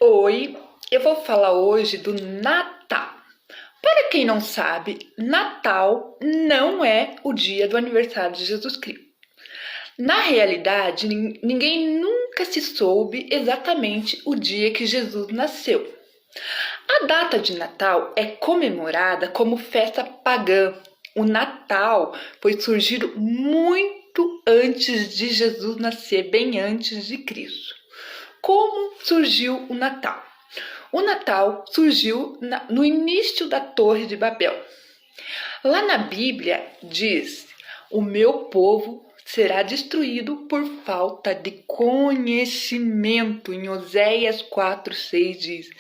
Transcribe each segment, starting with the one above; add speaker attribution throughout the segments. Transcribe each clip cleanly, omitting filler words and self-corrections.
Speaker 1: Oi, eu vou falar hoje do Natal. Para quem não sabe, Natal não é o dia do aniversário de Jesus Cristo. Na realidade, ninguém nunca se soube exatamente o dia que Jesus nasceu. A data de Natal é comemorada como festa pagã. O Natal foi surgido muito antes de Jesus nascer, bem antes de Cristo. Como surgiu o Natal? O Natal surgiu no início da Torre de Babel. Lá na Bíblia diz: o meu povo será destruído por falta de conhecimento. Em Oséias 4:6 diz.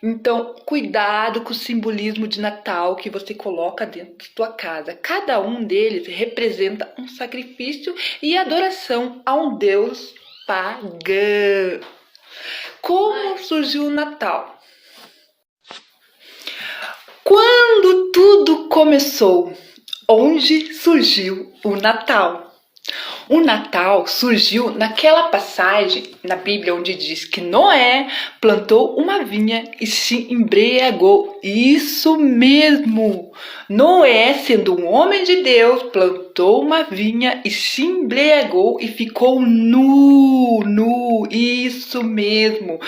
Speaker 1: Então, cuidado com o simbolismo de Natal que você coloca dentro de sua casa. Cada um deles representa um sacrifício e adoração a um Deus pagão. Como surgiu o Natal? Quando tudo começou? Onde surgiu o Natal? O Natal surgiu naquela passagem na Bíblia onde diz que Noé plantou uma vinha e se embriagou. Isso mesmo! Noé, sendo um homem de Deus, plantou uma vinha e se embriagou e ficou nu. Isso mesmo!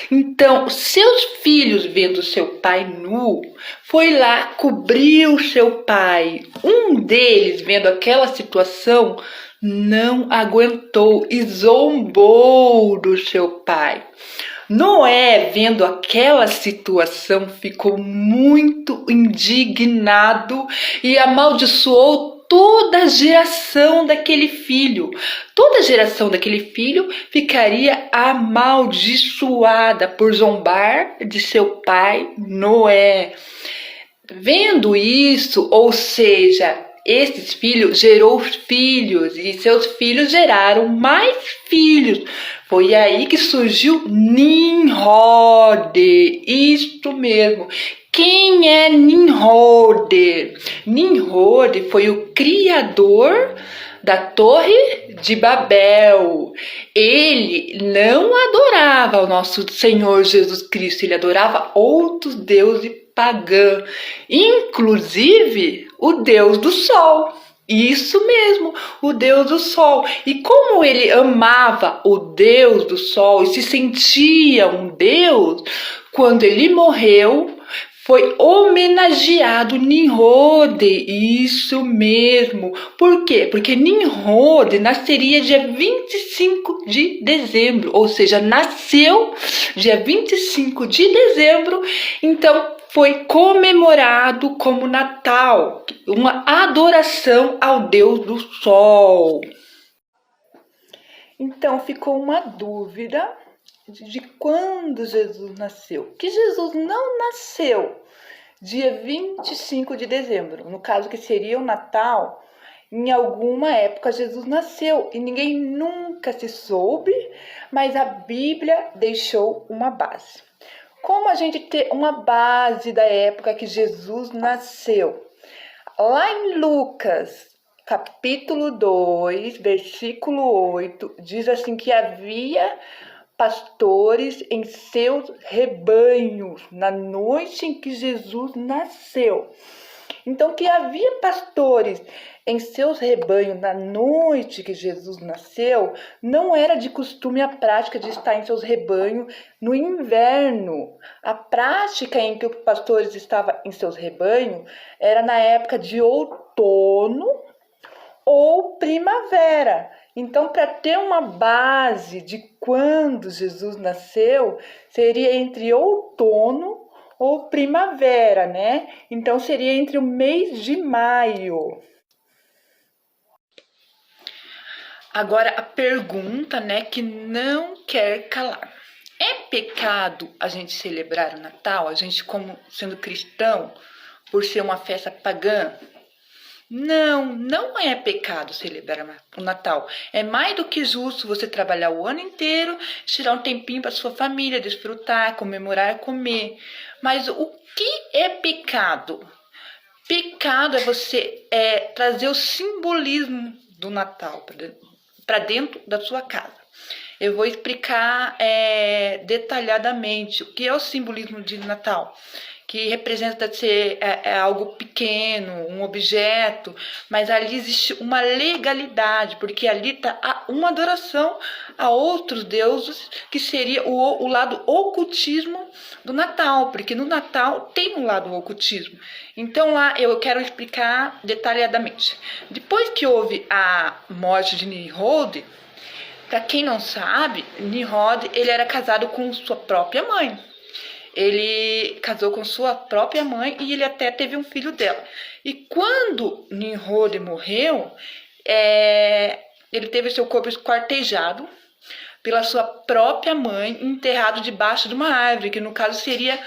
Speaker 1: Então, seus filhos, vendo seu pai nu, foi lá cobrir o seu pai. Um deles, vendo aquela situação, não aguentou e zombou do seu pai. Noé, vendo aquela situação, ficou muito indignado e amaldiçoou toda a geração daquele filho. Toda a geração daquele filho ficaria amaldiçoada por zombar de seu pai Noé. Vendo isso, ou seja, esses filhos gerou filhos e seus filhos geraram mais filhos. Foi aí que surgiu Nimrod. Isto mesmo. Quem é Nimrod? Nimrod foi o criador da Torre de Babel. Ele não adorava o nosso Senhor Jesus Cristo, ele adorava outros deuses pagãos, inclusive o Deus do Sol. Isso mesmo, o Deus do Sol. E como ele amava o Deus do Sol e se sentia um Deus, quando ele morreu, foi homenageado Nimrod. Isso mesmo. Por quê? Porque Nimrod nasceria dia 25 de dezembro, ou seja, nasceu dia 25 de dezembro, então foi comemorado como Natal, uma adoração ao Deus do Sol. Então ficou uma dúvida de quando Jesus nasceu. Que Jesus não nasceu dia 25 de dezembro, no caso que seria o Natal. Em alguma época Jesus nasceu e ninguém nunca se soube, mas a Bíblia deixou uma base. Como a gente ter uma base da época que Jesus nasceu? Lá em Lucas, capítulo 2, versículo 8, diz assim que havia pastores em seus rebanhos na noite em que Jesus nasceu. Então, que havia pastores em seus rebanhos na noite que Jesus nasceu, não era de costume a prática de estar em seus rebanhos no inverno. A prática em que os pastores estavam em seus rebanhos era na época de outono ou primavera. Então, para ter uma base de quando Jesus nasceu, seria entre outono ou primavera, né? Então, seria entre o mês de maio. Agora, a pergunta, né, que não quer calar. É pecado a gente celebrar o Natal? A gente, como sendo cristão, por ser uma festa pagã? Não é pecado celebrar o Natal. É mais do que justo você trabalhar o ano inteiro, tirar um tempinho para sua família, desfrutar, comemorar, comer. Mas o que é pecado? Pecado é você trazer o simbolismo do Natal para dentro da sua casa. Eu vou explicar detalhadamente o que é o simbolismo de Natal, que representa ser algo pequeno, um objeto, mas ali existe uma legalidade, porque ali está uma adoração a outros deuses, que seria o lado ocultismo do Natal, porque no Natal tem um lado ocultismo. Então lá eu quero explicar detalhadamente. Depois que houve a morte de Nimrod, para quem não sabe, Nimrod ele era casado com sua própria mãe. Ele casou com sua própria mãe e ele até teve um filho dela. E quando Nimrod morreu, ele teve seu corpo esquartejado pela sua própria mãe, enterrado debaixo de uma árvore, que no caso seria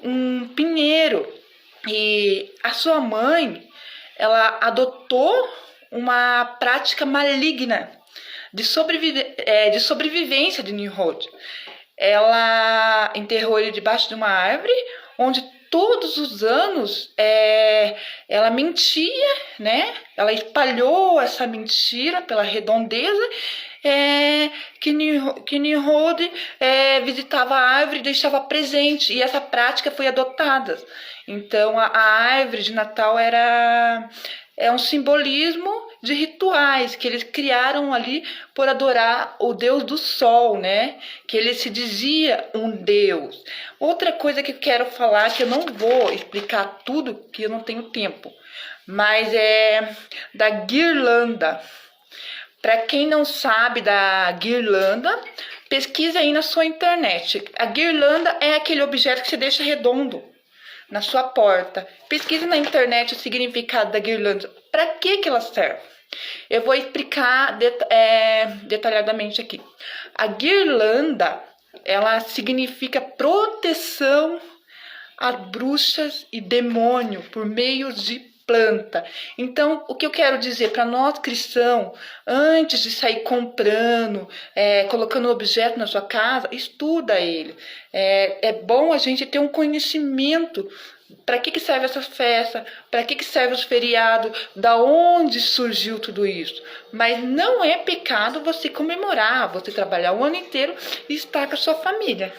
Speaker 1: um pinheiro. E a sua mãe, ela adotou uma prática maligna de sobrevivência de Nimrod. Ela enterrou ele debaixo de uma árvore, onde todos os anos ela mentia, né? Ela espalhou essa mentira pela redondeza, que Nimrod visitava a árvore e deixava presente, e essa prática foi adotada. Então a árvore de Natal é um simbolismo de rituais que eles criaram ali por adorar o Deus do Sol, né? Que ele se dizia um Deus. Outra coisa que eu quero falar, que eu não vou explicar tudo, que eu não tenho tempo, mas é da guirlanda. Para quem não sabe da guirlanda, pesquisa aí na sua internet. A guirlanda é aquele objeto que você deixa redondo na sua porta. Pesquise na internet o significado da guirlanda. Para que ela serve? Eu vou explicar detalhadamente aqui. A guirlanda, ela significa proteção a bruxas e demônio por meio de planta. Então, o que eu quero dizer para nós cristãos, antes de sair comprando, colocando um objeto na sua casa, estuda ele. É bom a gente ter um conhecimento. Para que serve essa festa? Para que serve os feriados? Da onde surgiu tudo isso? Mas não é pecado você comemorar, você trabalhar o ano inteiro e estar com a sua família.